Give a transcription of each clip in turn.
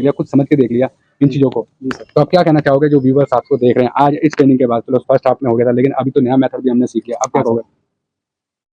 लिया, खुद समझ के देख लिया इन चीज़ों को। जी सर। तो आप क्या कहना चाहोगे जो व्यूवर्स आपको देख रहे हैं आज इस ट्रेनिंग के बाद? चलो फर्स्ट हाफ में हो गया था, लेकिन अभी तो नया मेथड भी हमने सीख लिया, अब क्या हाँ सर। कहोगे?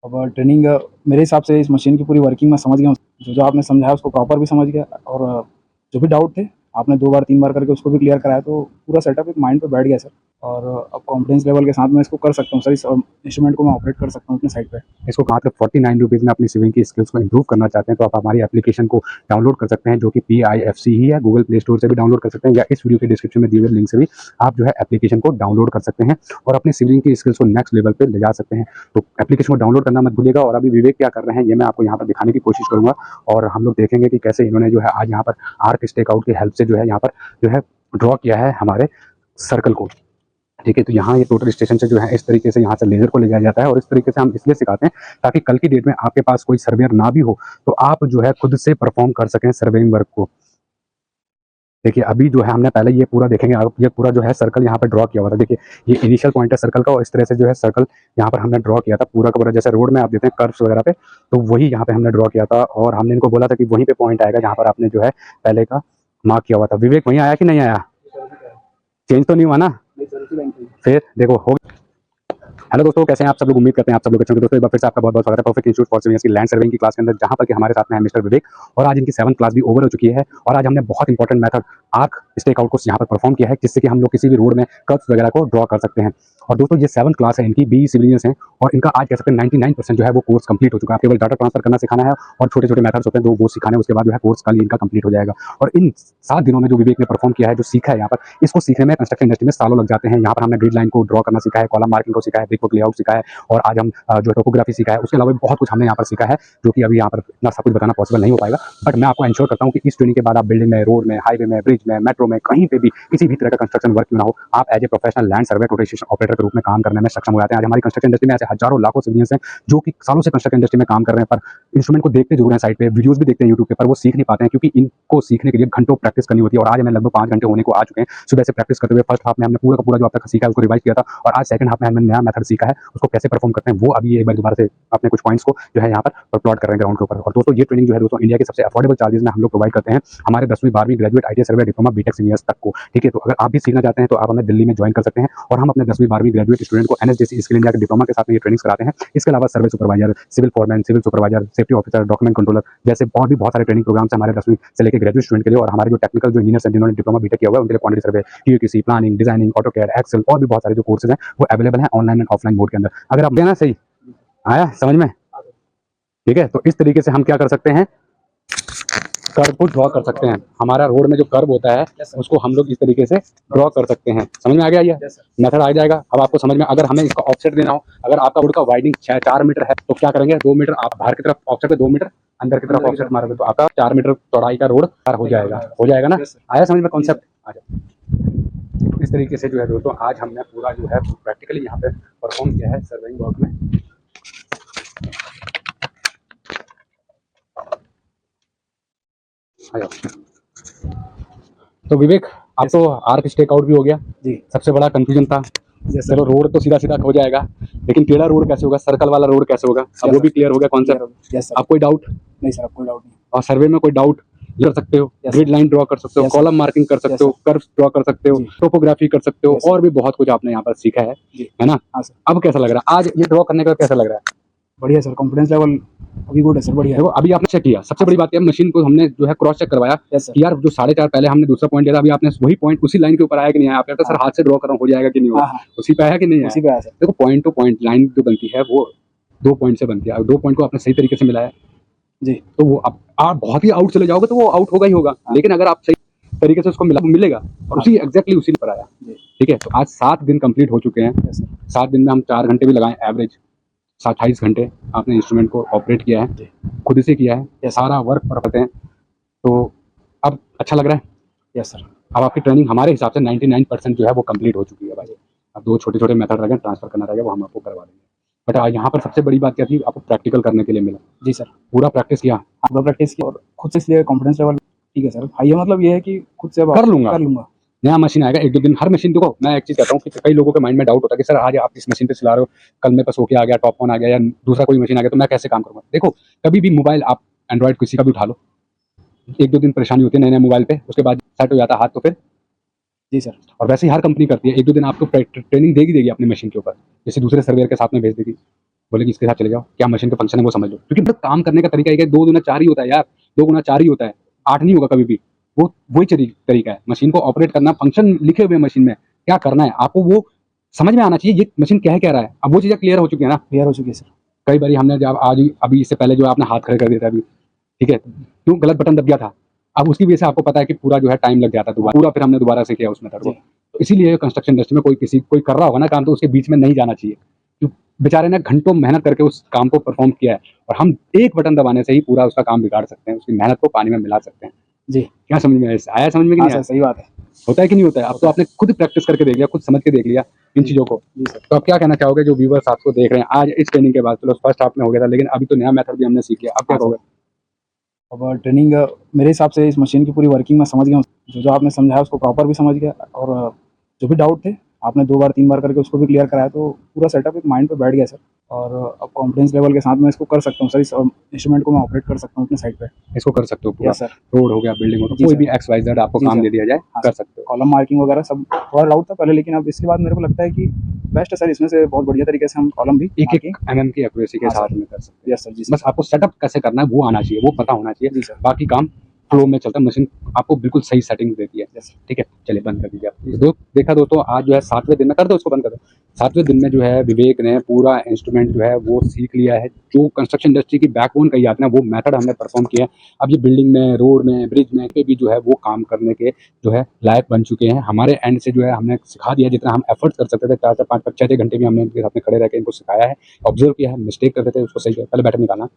अब ट्रेनिंग मेरे हिसाब से इस मशीन की पूरी वर्किंग मैं समझ गया हूँ। जो आपने समझाया उसको प्रॉपर भी समझ गया, और जो भी डाउट थे आपने 2 बार 3 बार करके उसको भी क्लियर कराया, तो पूरा सेटअप एक माइंड पे बैठ गया सर। और अब कॉन्फिडेंस लेवल के साथ मैं इसको कर सकता हूँ सर, इस इंस्ट्रूमेंट को मैं ऑपरेट कर सकता हूँ अपने साइड पे। इसको मात्र 49 रुपीज़ में अपनी स्विमिंग की स्किल्स को इंप्रूव करना चाहते हैं तो आप हमारी एप्लीकेशन को डाउनलोड कर सकते हैं, जो कि PIFC ही है। गूगल प्ले स्टोर से भी डाउनलोड कर सकते हैं, या इस वीडियो के डिस्क्रिप्शन में दिए हुए लिंक से भी आप जो है एप्लीकेशन को डाउनलोड कर सकते हैं और अपनी स्विमिंग की स्किल्स को नेक्स्ट लेवल पे ले जा सकते हैं। तो एप्लीकेशन को डाउनलोड करना मत भूलिएगा। और अभी विवेक क्या कर रहे हैं ये मैं आपको यहाँ पर दिखाने की कोशिश करूँगा, और हम लोग देखेंगे कि कैसे इन्होंने जो है आज यहाँ पर आर्क स्टेक आउट की हेल्प से जो है यहाँ पर जो है ड्रॉ किया है हमारे सर्कल को। ठीक है, तो यहाँ ये टोटल स्टेशन से जो है इस तरीके से यहाँ से लेजर को ले जाया जाता है, और इस तरीके से हम इसलिए सिखाते हैं ताकि कल की डेट में आपके पास कोई सर्वेयर ना भी हो तो आप जो है खुद से परफॉर्म कर सकें सर्वेइंग वर्क को। देखिए अभी जो है हमने पहले ये पूरा देखेंगे, आप ये पूरा जो है सर्कल यहाँ पर ड्रॉ किया हुआ था। देखिए ये इनिशियल पॉइंट है सर्कल का, और इस तरह से जो है सर्कल यहाँ पर हमने ड्रॉ किया था पूरा का पूरा, जैसे रोड में आप देते हैं कर्व्स वगैरह पे, तो वही यहाँ पे हमने ड्रॉ किया था। और हमने इनको बोला था कि वहीं पे पॉइंट आएगा जहाँ पर आपने जो है पहले का मार्क किया हुआ था। विवेक वहीं आया कि नहीं आया? चेंज तो नहीं हुआ ना? फिर देखो हो। हेलो दोस्तों, कैसे हैं आप सब लोग? उम्मीद करते हैं आप सब लोग अच्छे होंगे। दोस्तों एक बार फिर से आपका बहुत बहुत स्वागत है परफेक्ट इंस्टीट्यूट फॉर सर्वेयर्स की लैंड सर्वेइंग की क्लास के अंदर, जहां पर कि हमारे साथ में है मिस्टर विवेक, और आज इनकी 7th क्लास भी ओवर हो चुकी है। और आज हमने बहुत important method arc stake out को यहाँ पर परफॉर्म किया है, जिससे कि हम लोग किसी भी रोड में कर्व्स वगैरह को ड्रॉ कर सकते हैं। और दोस्तों ये 7th क्लास है इनकी, BE सिविलियंस हैं, और इनका आज कह सकते हैं 99% जो है वो कोर्स कंप्लीट हो चुका है। केवल डाटा ट्रांसफर करना सिखाना है और छोटे छोटे मेथड्स होते हैं वो सिखाने, उसके बाद जो है कोर्स कल इनका कंप्लीट हो जाएगा। और इन 7 दिनों में जो विवेक ने परफॉर्म किया है, जो सीखा है यहाँ पर, इसको सीखने में कंस्ट्रक्शन इंडस्ट्री में सालों लग जाते हैं। यहाँ पर हमने ग्रिड लाइन को ड्रॉ करना सीखा है, कॉलम मार्किंग को सीखा है, ब्रिक लेआउट सीखा है, और आज हम जो टोपोग्राफी सीखा है। उसके अलावा भी बहुत कुछ हमने यहाँ पर सीखा है, जो कि अभी यहाँ पर इतना सब कुछ बताना पॉसिबल नहीं हो पाएगा। बट मैं आपको इंश्योर करता हूँ कि इस ट्रेनिंग के बाद आप बिल्डिंग में, रोड में, हाईवे में, ब्रिज में, मेट्रो में, कहीं पे भी किसी भी तरह का कंस्ट्रक्शन वर्क क्यों ना हो, आप as a professional land survey total station operator के रूप में काम करने में सक्षम हो जाते हैं। आज हमारी कंस्ट्रक्शन इंडस्ट्री में ऐसे हजारों लाखों सिविलियंस हैं जो कि सालों से कंस्ट्रक्शन इंडस्ट्री में काम कर रहे हैं, पर इंस्ट्रूमेंट को देखते जरूर हैं साइड पे, वीडियोस भी देखते हैं यूट्यूब पे, पर वो सीख नहीं पाते हैं क्योंकि इनको सीखने के लिए घंटों प्रैक्टिस करनी होती है। और आज हमें लगभग 5 घंटे होने को आ चुके हैं सुबह से प्रैक्टिस करते हुए। फर्स्ट हाफ में हमने पूरा का पूरा जो अब तक सीखा है उसको रिवाइज किया था, और आज सेकंड हाफ में हमने नया मेथड सीखा है, उसको कैसे परफॉर्म करते हैं वो अभी एक बार दोबारा से अपने कुछ पॉइंट्स को जो है यहाँ पर प्लॉट कर रहे हैं ग्राउंड के ऊपर। और दोस्तों ये ट्रेनिंग जो है दोस्तों इंडिया के सबसे अफोर्डेबल चार्जेस में हम लोग प्रोवाइड करते हैं हमारे 10वीं 12वीं ग्रेजुएट, ITI सर्वे, डिप्लोमा, बीटेक सीनियर्स तक को। ठीक है, तो अगर आप भी सीखना चाहते हैं तो आप हमें दिल्ली में ज्वाइन कर सकते हैं, और हम अपने 10वीं 12वीं ग्रेजुएट स्टूडेंट को NSJC स्किल इंडिया के डिप्लोमा के साथ में ये ट्रेनिंग्स कराते हैं। इसके अलावा survey supervisor, civil foreman, civil supervisor, safety officer, document controller जैसे और भी बहुत सारे ट्रेनिंग प्रोग्राम्स हमारे 10वीं से लेकर ग्रेजुएट स्टूडेंट के लिए। और हमारे जो टेक्निकल जो इंजीनियर्स हैं जिन्होंने डिप्लोमा बीटेक किया हुआ है उनके लिए quantity survey, TUQC, planning, designing, AutoCAD, Excel और भी बहुत सारे जो कोर्सेज हैं वो अवेलेबल हैं ऑनलाइन एंड ऑफलाइन मोड के अंदर। अगर आप लेना सही आया समझ में? ठीक है, तो इस तरीके से हम क्या कर सकते हैं, कर्व को ड्रॉ कर सकते हैं। हमारा रोड में जो कर्व होता है उसको हम लोग इस तरीके से ड्रॉ कर सकते हैं। समझ में आ गया? ये मेथड आ जाएगा अब आपको समझ में। अगर हमें इसका ऑफसेट देना हो, अगर आपका रोड का वाइडिंग 4 मीटर है तो क्या करेंगे, 2 मीटर आप बाहर की तरफ ऑफसेट पे, 2 मीटर अंदर की तरफ ऑफसेट मारोगे तो आपका 4 मीटर चौड़ाई का रोड पार हो जाएगा। हो जाएगा ना? आया समझ में कॉन्सेप्ट? आ जाए। इस तरीके से जो है दोस्तों आज हमने पूरा जो है प्रैक्टिकली यहाँ पे परफॉर्म किया है सर्वेइंग वर्क में। तो विवेक आप तो आर्क स्टेक आउट भी हो गया जी। सबसे बड़ा कंफ्यूजन था, चलो रोड तो सीधा सीधा हो जाएगा, लेकिन टेढ़ा रोड कैसे होगा, सर्कल वाला रोड कैसे होगा, अब वो भी क्लियर हो गया कॉन्सेप्ट। अब कोई डाउट नहीं सर, अब कोई डाउट नहीं। और सर्वे में कोई डाउट कर सकते हो, ग्रिड लाइन ड्रॉ कर सकते हो, कॉलम मार्किंग कर सकते हो, कर्व ड्रॉ कर सकते हो, टोपोग्राफी कर सकते हो, और भी बहुत कुछ आपने यहाँ पर सीखा है ना? अब कैसा लग रहा है आज ये ड्रॉ करने का, कैसा लग रहा है? बढ़िया सर, कॉन्फिडेंस लेवल अभी गुड है सर, बढ़िया है। देखो अभी आपने चेक किया, सबसे बड़ी बात है मशीन को हमने जो है क्रॉस चेक करवाया कि यार जो 4.5 पहले हमने दूसरा पॉइंट दिया था, अभी आपने वही पॉइंट उसी लाइन के ऊपर आया कि नहीं आया? आप कहते सर हाथ से ड्रॉ कर रहा हूं, हो जाएगा कि नहीं होगा? उसी पे आया कि नहीं आया? उसी पे आया सर। देखो पॉइंट टू पॉइंट लाइन जो बनती है वो 2 पॉइंट से बनती है, 2 पॉइंट को आपने सही तरीके से मिलाया जी, तो वो आप बहुत ही आउट चले जाओगे तो वो आउट होगा ही होगा, लेकिन अगर आप सही तरीके से उसको मिलेगा और उसी एग्जैक्टली उसी पर आया। ठीक है, तो आज 7 दिन कंप्लीट हो चुके हैं। 7 दिन में हम 4 घंटे भी लगाए, एवरेज 28 घंटे आपने इंस्ट्रूमेंट को ऑपरेट किया है, खुद से किया है, सारा वर्क परफेक्ट है। तो अब अच्छा लग रहा है? Yes sir. अब आपकी ट्रेनिंग हमारे हिसाब से 99% जो है वो कंप्लीट हो चुकी है भाई। अब 2 छोटे छोटे मेथड रह गए, ट्रांसफर करना रह गया, वो हम आपको करवा देंगे। बट यहाँ पर सबसे बड़ी बात क्या थी, आपको प्रैक्टिकल करने के लिए मिला। जी सर, पूरा प्रैक्टिस किया, पूरा प्रैक्टिस किया, और खुद से इसलिए कॉन्फिडेंस लेवल ठीक है सर, हाई है। मतलब ये है कि खुद से कर लूंगा। नया मशीन आएगा 1-2 दिन, हर मशीन देखो मैं एक चीज कहता हूँ कि कई लोगों के माइंड में डाउट होता है कि सर आज आप इस मशीन पे चला रहे हो, कल मेरे पास ओके आ गया, टॉप फोन आ गया, या दूसरा कोई मशीन आ गया तो मैं कैसे काम करूंगा? देखो कभी भी मोबाइल आप एंड्रॉइड किसी का भी उठा लो, 1-2 दिन परेशानी होती है नए नए मोबाइल पे, उसके बाद सेट हो जाता है हाथ तो फिर। जी सर। और वैसे ही हर कंपनी करती है, 1-2 दिन आपको ट्रेनिंग देगी अपनी मशीन के ऊपर, जैसे दूसरे सर्वेयर के साथ में भेज देगी, बोलेगी इसके साथ चले जाओ, क्या मशीन का फंक्शन है वो समझ लो, क्योंकि मतलब काम करने का तरीका एक है, 2 गुना 4 ही होता है यार, 2 गुना 4 ही होता है, 8 नहीं होगा कभी भी। वो वही तरीका है मशीन को ऑपरेट करना, फंक्शन लिखे हुए मशीन में क्या करना है आपको वो समझ में आना चाहिए, ये मशीन कह रहा है। अब वो चीज़ें क्लियर हो चुकी है ना। क्लियर हो चुकी है सर। कई बार हमने जब आज अभी इससे पहले जो आपने हाथ खड़े कर दिया था अभी, ठीक है, क्यों गलत बटन दब गया था, अब उसकी वजह से आपको पता है कि पूरा जो है टाइम लग जाता है दोबारा, पूरा फिर हमने दोबारा से किया उस मेथड को। तो इसीलिए कंस्ट्रक्शन इंडस्ट्री में कोई कर रहा होगा ना काम, तो उसके बीच में नहीं जाना चाहिए, क्यों बेचारे ने घंटों मेहनत करके उस काम को परफॉर्म किया है, और हम एक बटन दबाने से ही पूरा उसका काम बिगाड़ सकते हैं, उसकी मेहनत को पानी में मिला सकते हैं। जी। क्या समझ में आया समझ में कि हाँ नहीं सर, आया? सही बात है। होता है कि नहीं होता है? अब तो आपने खुद प्रैक्टिस करके देख लिया, खुद समझ के देख लिया इन चीज़ों को। जी सर। तो आप क्या कहना चाहोगे जो व्यूअर्स आपको देख रहे हैं आज इस ट्रेनिंग के बाद? चलो फर्स्ट हाफ में हो गया था, लेकिन अभी तो नया मेथड भी हमने सीख लिया, अब क्या हाँ सर। कहोगे? अब ट्रेनिंग मेरे हिसाब से इस मशीन की पूरी वर्किंग मैं समझ गया हूँ। जो आपने समझाया उसको प्रॉपर भी समझ गया, और जो भी डाउट थे आपने 2 बार 3 बार करके उसको भी क्लियर कराया, तो पूरा सेटअप एक माइंड पे बैठ गया सर। और अब कॉन्फिडेंस लेवल के साथ मैं इसको कर सकता हूँ सर, इस इंस्ट्रूमेंट को मैं ऑपरेट कर सकता हूँ अपने साइड पे। इसको कर सकते हो पूरा, यस सर। रोड हो गया, बिल्डिंग हो गया, जी कोई सर। भी XYZ आपको जी काम सर। दे दिया जाए, हाँ कर सर। सकते हो। कॉलम मार्किंग वगैरह सब थोड़ा डाउट था पहले, लेकिन अब इसके बाद मेरे को लगता है कि बेस्ट है सर, इसमें से बहुत बढ़िया तरीके से हम कॉलम भी एक मार्किंग। MM की एक्यूरेसी के हाँ साथ सर। में कर सकते हैं। Yes sir. जी सर। बस आपको सेटअप कैसे करना है वो आना चाहिए, वो पता होना चाहिए, जी सर। बाकी काम फ्लो में चलता है, मशीन आपको बिल्कुल सही सेटिंग देती है। Yes sir. ठीक है, चलिए बंद कर दीजिए आप। देखा दोस्तों, आज जो है 7वें दिन में, कर दो इसको बंद कर दो। 7वें दिन में जो है विवेक ने पूरा इंस्ट्रूमेंट जो है वो सीख लिया है, जो कंस्ट्रक्शन इंडस्ट्री की बैकबोन कही जाती है ना, वो मेथड हमने परफॉर्म किया है। अब ये बिल्डिंग में, रोड में, ब्रिज में पे भी जो है वो काम करने के जो है लायक बन चुके हैं। हमारे एंड से जो है हमने सिखा दिया, जितना हम एफर्ट कर सकते थे, 4 से 5 6 घंटे भी हमने इनके साथ में खड़े रह के इनको सिखाया है, ऑब्जर्व किया है, मिस्टेक करते थे उसको सही किया, पहले बैटर निकालना,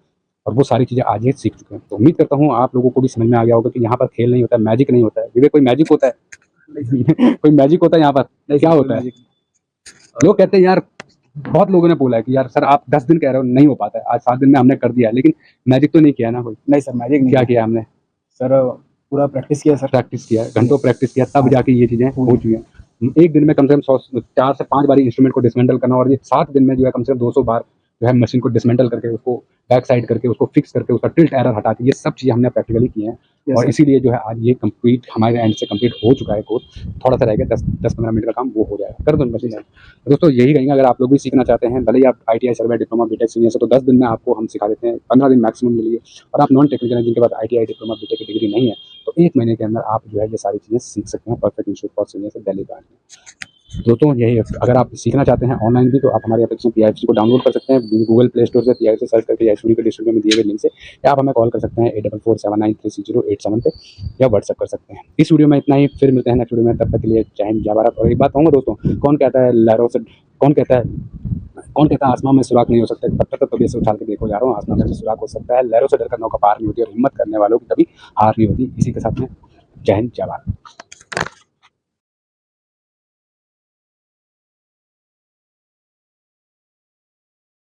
और वो सारी चीज़ें आज ये सीख चुके हैं। तो उम्मीद करता हूँ आप लोगों को भी समझ में आ गया होगा कि यहाँ पर खेल नहीं होता है, मैजिक नहीं होता है। विवेक, कोई मैजिक होता है? कोई मैजिक होता है यहाँ पर? क्या होता है? लोग कहते हैं यार, बहुत लोगों ने बोला है कि यार सर आप 10 दिन कह रहे हो नहीं हो पाता है, आज 7 दिन में हमने कर दिया है, लेकिन मैजिक तो नहीं किया ना कोई? नहीं सर, मैजिक नहीं क्या किया हमने? सर, पूरा प्रैक्टिस किया सर। प्रैक्टिस किया है, घंटों प्रैक्टिस किया, तब जाके ये चीज़ें हो चुकी हैं। एक दिन में कम से कम 4 से 5 बार इंस्ट्रूमेंट को डिसमेंटल करना, और ये 7 दिन में जो है कम से कम 200 बार जो है मशीन को डिसमेंटल करके, उसको बैक साइड करके, उसको फिक्स करके, उसका टिल्ट एरर हटा के, ये सब चीज़ें हमने प्रैक्टिकली की हैं। Yes, और sir. इसीलिए जो है आज ये कंप्लीट हमारे एंड से कंप्लीट हो चुका है कोर्स। थोड़ा सा रह गया, 10-15 मिनट का काम वो हो जाएगा, कर दो मशीन। दोस्तों यही कहेंगे, अगर आप लोग भी सीखना चाहते हैं, भले ही आप ITI सर्वे डिप्लोमा बीटेक सीनियर से, तो 10 दिन में आपको हम सिखा देते हैं, 15 दिन मैक्सिमम ले लिए। और आप नॉन टेक्निकल हैं, जिनके पास ITI डिप्लोमा बीटेक की डिग्री नहीं है, तो 1 महीने के अंदर आप जो है ये सारी चीज़ें सीख सकते हैं परफेक्ट इंस्टीट्यूट फॉर सीनियर से, दिल्ली ब्रांच में। दोस्तों यही, अगर आप सीखना चाहते हैं ऑनलाइन भी, तो आप हमारी एप्लीकेशन PIFC को डाउनलोड कर सकते हैं गूगल प्ले स्टोर से, PIFC सर्च करके, या स्टूडियो के डिस्क्रिप्शन में दिए गए लिंक से, या आप हमें कॉल कर सकते हैं 8447936087 पे, या व्हाट्सएप कर सकते हैं। इस वीडियो में इतना ही, फिर मिलते हैं नेक्स्ट वीडियो में, तब तक के लिए जय हिंद जय भारत। और एक बात कहूँगा दोस्तों, कौन कहता है लहरों से, कौन कहता है आसमान में सुराख नहीं हो सकता? पत्थर तो कभी से उछाल के देखो यारों, आसमान में भी सुराख हो सकता है। लहरों से डरकर नौका पार नहीं होती, और हिम्मत करने वालों की कभी हार नहीं होती। इसी के साथ में जय हिंद जय भारत।